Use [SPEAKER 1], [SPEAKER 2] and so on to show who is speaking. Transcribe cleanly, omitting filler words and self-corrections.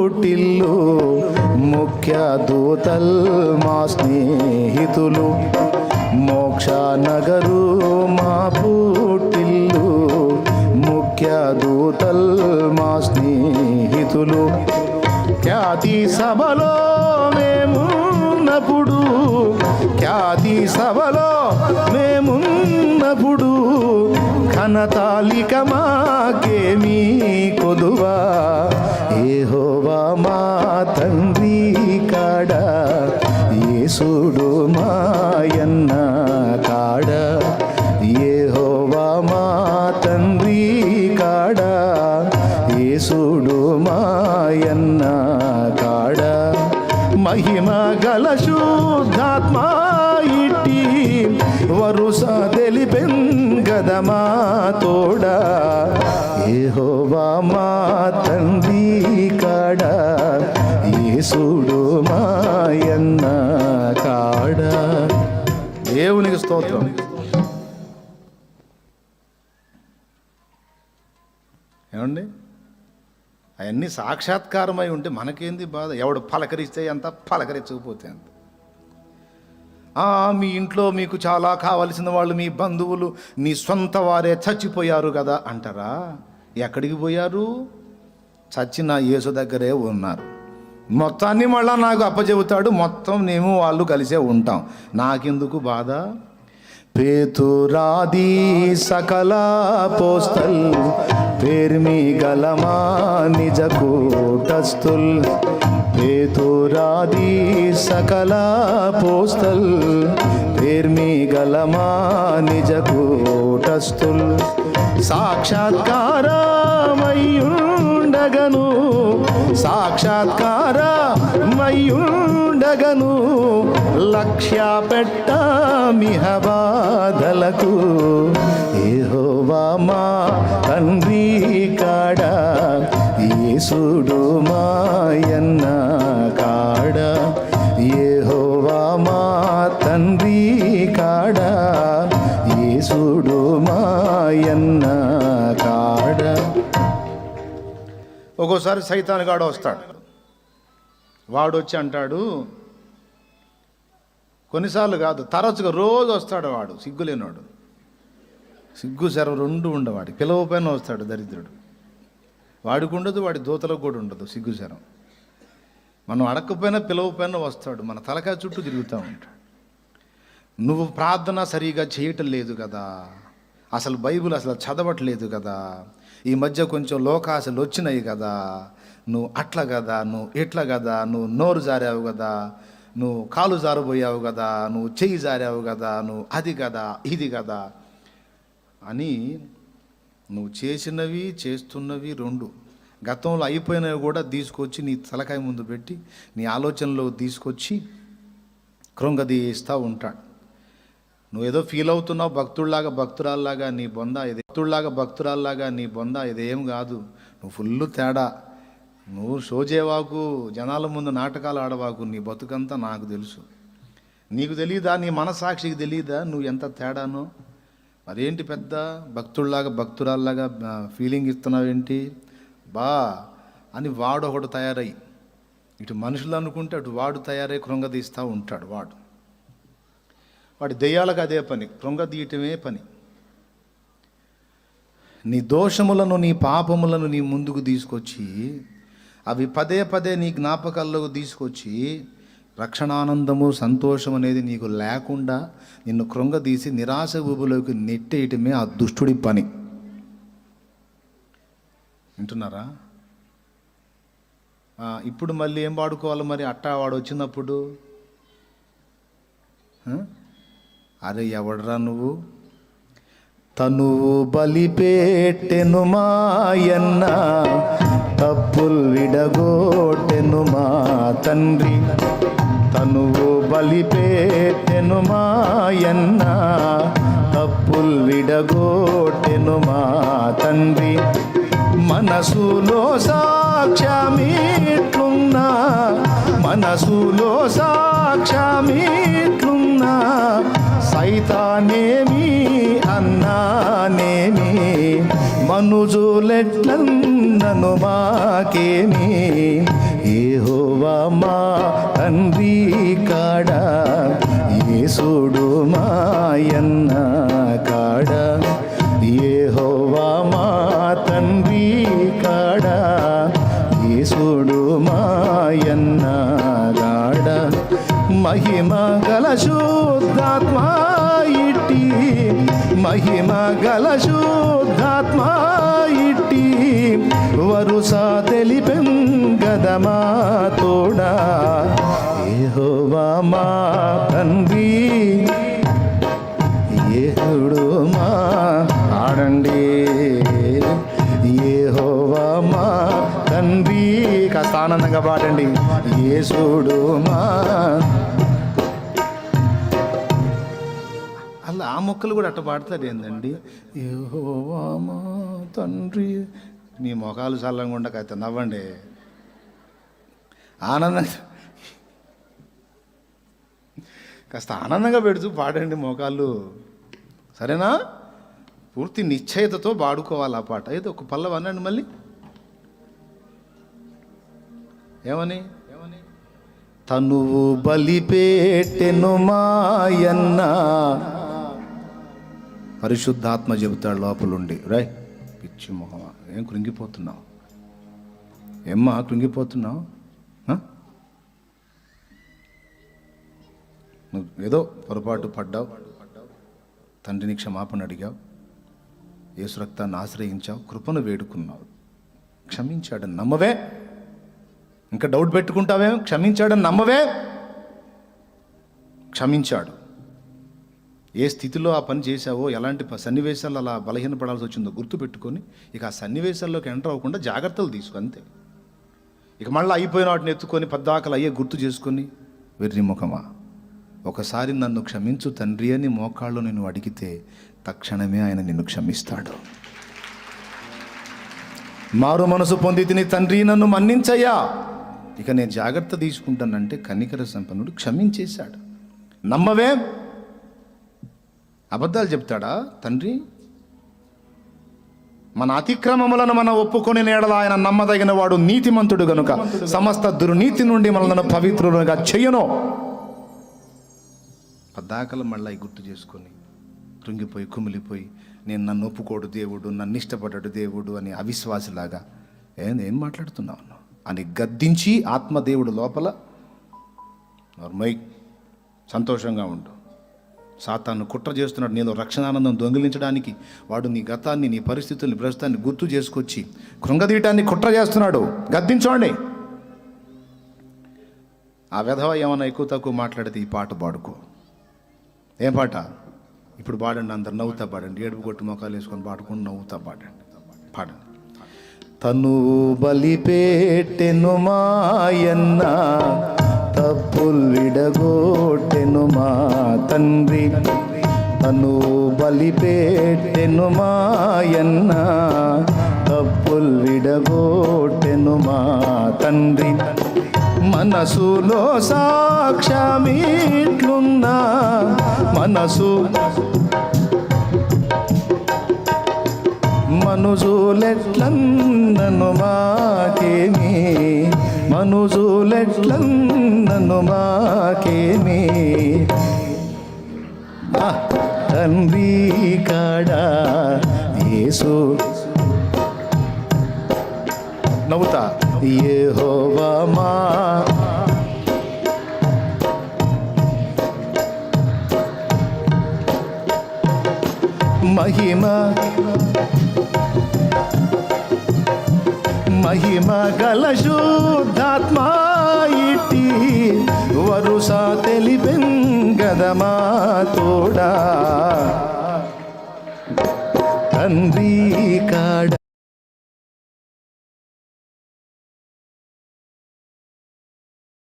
[SPEAKER 1] పూటిల్లు ముఖ్య దూతల్ మా స్నేహితులు, మోక్ష నగరు మా పూటిల్లు ముఖ్య దూతల్ మా స్నేహితులు. ఖ్యాతి సభలో మేమున్నప్పుడు, ఖ్యాతి సభలో మేమున్నప్పుడు ఘనతాలిక మాకేమీ కొదువా. యెహోవా మా తండ్రి కాడ, యేసుడు మాయన్న కాడ, యెహోవా మా తండ్రి కాడ, యేసుడు మాయన్న కాడ. మహిమ గల శుద్ధాత్మ ఇట్టి వరుస తెలిపెంగదమా తోడా. యెహోవా మా తండ్రి కాడ, యేసుడు మాయన్న కాడ. దేవునికి స్తోత్రం. ఏమండి, అవన్నీ సాక్షాత్కారమై ఉంటే మనకేంది బాధ? ఎవడు పలకరిస్తే ఎంత, పలకరించకపోతే ఎంత. మీ ఇంట్లో మీకు చాలా కావలసిన వాళ్ళు, మీ బంధువులు, నీ సొంత వారే చచ్చిపోయారు కదా అంటారా? ఎక్కడికి పోయారు? చచ్చిన యేసు దగ్గరే ఉన్నారు. మొత్తాన్ని మళ్ళా నాకు అప్పచెబుతాడు, మొత్తం మేము వాళ్ళు కలిసే ఉంటాం. నాకెందుకు బాధ? పేతురాది సకల పోస్తల్ పేర్మి గలమా నిజ కూటస్థుల్, పేతురాది సకల పోస్తల్ పేర్మి గలమా నిజ కూటస్థుల్. సాక్షాత్కారమయ్యుండగను, సాక్షాత్కారమయ్యుండగను లక్ష్య పెట్టమిహ బాధలకు. యెహోవా మా తండ్రి కాడ, యేసుడు మాయన్న కాడ, యెహోవా మా తండ్రి కాడ, యేసుడు మాయన్న కాడ. ఒక్కోసారి సైతాను గాడు వస్తాడు. వాడు వచ్చి అంటాడు, కొన్నిసార్లు కాదు, తరచుగా రోజు వస్తాడు వాడు, సిగ్గులేనివాడు. సిగ్గు శరం రెండు ఉండవాడి. పిలవపైన వస్తాడు దరిద్రుడు. వాడికి ఉండదు, వాడి దూతలకు కూడా ఉండదు సిగ్గు శరం. మనం అడగకపోయినా పిలవపైన వస్తాడు, మన తలకాయ చుట్టూ తిరుగుతూ ఉంటాడు. నువ్వు ప్రార్థన సరిగా చేయటం లేదు కదా, అసలు బైబిల్ అసలు చదవట్లేదు కదా, ఈ మధ్య కొంచెం లోకాశలు వచ్చినాయి కదా, నువ్వు అట్లా కదా, నువ్వు ఇట్లా కదా, నువ్వు నోరు జారావు కదా, నువ్వు కాలు జారబోయావు కదా, నువ్వు చెయ్యి జారావు కదా, నువ్వు అది కదా ఇది కదా అని నువ్వు చేసినవి చేస్తున్నవి రెండు, గతంలో అయిపోయినవి కూడా తీసుకొచ్చి నీ తలకాయ ముందు పెట్టి నీ ఆలోచనలో తీసుకొచ్చి కృంగదీస్తూ ఉంటాడు. నువ్వేదో ఫీల్ అవుతున్నావు భక్తుల్లాగా భక్తురాల్లాగా, నీ బొంద ఇది భక్తురాల్లాగా నీ బొంద ఇదేం కాదు, నువ్వు ఫుల్ తేడా. నువ్వు షో చేయవాకు, జనాల ముందు నాటకాలు ఆడవాకు, నీ బతుకంతా నాకు తెలుసు. నీకు తెలియదా? నీ మనసాక్షికి తెలియదా నువ్వు ఎంత తేడానో? మరేంటి పెద్ద భక్తుల్లాగా భక్తురాల్లాగా ఫీలింగ్ ఇస్తున్నావేంటి బా అని వాడు ఒకడు తయారై, ఇటు మనుషులు అనుకుంటే అటు వాడు తయారై కృంగదీస్తూ ఉంటాడు. వాడి దెయ్యాలకు అదే పని, కృంగదీయటమే పని. నీ దోషములను నీ పాపములను నీ ముందుకు తీసుకొచ్చి అవి పదే పదే నీ జ్ఞాపకాల్లోకి తీసుకొచ్చి రక్షణానందము సంతోషం అనేది నీకు లేకుండా నిన్ను కృంగదీసి నిరాశ ఊబిలోకి నెట్టేయటమే ఆ దుష్టుడి పని. వింటున్నారా? ఇప్పుడు మళ్ళీ ఏం వాడుకోవాలి మరి? అట్టా వాడు వచ్చినప్పుడు అరే ఎవడరా నువ్వు, తనువు బలిపేట్టెను మాయన్న, తప్పులు విడగొట్టెను మా తండ్రి, తనువు బలిపేట్టెను మాయన్న, తప్పులు విడగొట్టెను మా తండ్రి. మనసులో సాక్ష్యమిట్లున్నా, మనసులో సాక్ష్యమిట్లున్నా, సైతానేమి అన్నానేమి, మనుజులెట్లన్నను మాకేమి, యేసుడు మాయన్న గాడ మహిమ గల శుద్ధాత్మ ఇట్టి మహిమ గల శుద్ధాత్మ ఇట్టి వరుస తెలిపెం గదమా తోడా యెహోవా మా తండ్రి యేసుడు మా ఆడండి యెహోవా మా తండ్రి కాస్త ఆనందంగా పాడండి యేసుడు మా అలా ఆ మొక్కలు కూడా అట్ట పాడతారు ఏందండి యెహోవా మా తండ్రి మీ మొఖాలు చల్లంగా ఉండకైతే నవ్వండి ఆనందంగా కాస్త ఆనందంగా పెడుతూ పాడండి మోకాళ్ళు సరేనా పూర్తి నిశ్చయతతో పాడుకోవాలి ఆ పాట అయితే ఒక పల్లవి అనండి మళ్ళీ ఏమని తనువు బలిపేటెను మాయన్న పరిశుద్ధాత్మ చెబుతాడు లోపలుండి రాయ్ పిచ్చి మొహమా ఏం కృంగిపోతున్నావు ఏమ్మా కృంగిపోతున్నావు నువ్వు ఏదో పొరపాటు పడ్డావు తండ్రిని క్షమాపణ అడిగావు యేసు రక్తాన్ని ఆశ్రయించావు కృపను వేడుకున్నావు క్షమించాడని నమ్మవే ఇంకా డౌట్ పెట్టుకుంటావే క్షమించాడని నమ్మవే క్షమించాడు ఏ స్థితిలో ఆ పని చేశావో ఎలాంటి సన్నివేశాలు అలా బలహీనపడాల్సి వచ్చిందో గుర్తుపెట్టుకొని ఇక ఆ సన్నివేశాల్లోకి ఎంటర్ అవ్వకుండా జాగ్రత్తలు తీసుకో అంతే ఇక మళ్ళీ అయిపోయిన వాటిని ఎత్తుకొని పద్దాకలు అయ్యే గుర్తు చేసుకొని వెర్రి ముఖమా ఒకసారి నన్ను క్షమించు తండ్రి అని మోకాళ్ళు నేను అడిగితే తక్షణమే ఆయన నిన్ను క్షమిస్తాడు మారు మనసు పొంది తిని తండ్రి నన్ను మన్నించయ్యా ఇక నేను జాగ్రత్త తీసుకుంటానంటే కనికర సంపన్నుడు క్షమించేశాడు నమ్మవే అబద్ధాలు చెప్తాడా తండ్రి మన అతిక్రమములను మనం ఒప్పుకొని నేడల ఆయన నమ్మదగిన వాడు నీతిమంతుడు గనుక సమస్త దుర్నీతి నుండి మనల్ని పవిత్రులుగా చెయ్యను పద్దాకలు మళ్ళీ గుర్తు చేసుకొని కృంగిపోయి కుమిలిపోయి నేను నన్ను ఒప్పుకోడు దేవుడు నన్ను ఇష్టపడ్డాడు దేవుడు అని అవిశ్వాసిలాగా ఏం మాట్లాడుతున్నావు అని గద్దించి ఆత్మదేవుడు లోపల నోర్మై సంతోషంగా ఉండు సాతాను కుట్ర చేస్తున్నాడు నేను రక్షణానందం దొంగిలించడానికి వాడు నీ గతాన్ని నీ పరిస్థితుల్ని ప్రస్తుతాన్ని గుర్తు చేసుకొచ్చి కృంగదీయటాన్ని కుట్ర చేస్తున్నాడు గద్దించండి ఆ విధవ ఏమన్నా ఎక్కువ తక్కువ మాట్లాడితే ఈ పాట పాడుకో ఏం పాట ఇప్పుడు పాడండి అందరు నవ్వుతా పాడండి ఏడుపు కొట్టు మొక్కలు వేసుకొని పాడుకొని నవ్వుతా పాడండి తను బలిపేటెను మాయన్న తప్పులు విడగొట్టెను మా తండ్రి తను బలిపేటెను మాయన్న తప్పులు విడగొట్టెను మా తండ్రి మనసులో సాక్ష్యమిట్లున్నా మనుజులెట్లన్నను మాకేమి మనుజులెట్లన్నను మాకేమి తండ్రి కాడా యేసు నవ్వుతా యెహోవా మా మహిమ గల శుద్ధాత్మ ఇట్టి వరుస తెలిపెం గదమా తోడా తండ్రి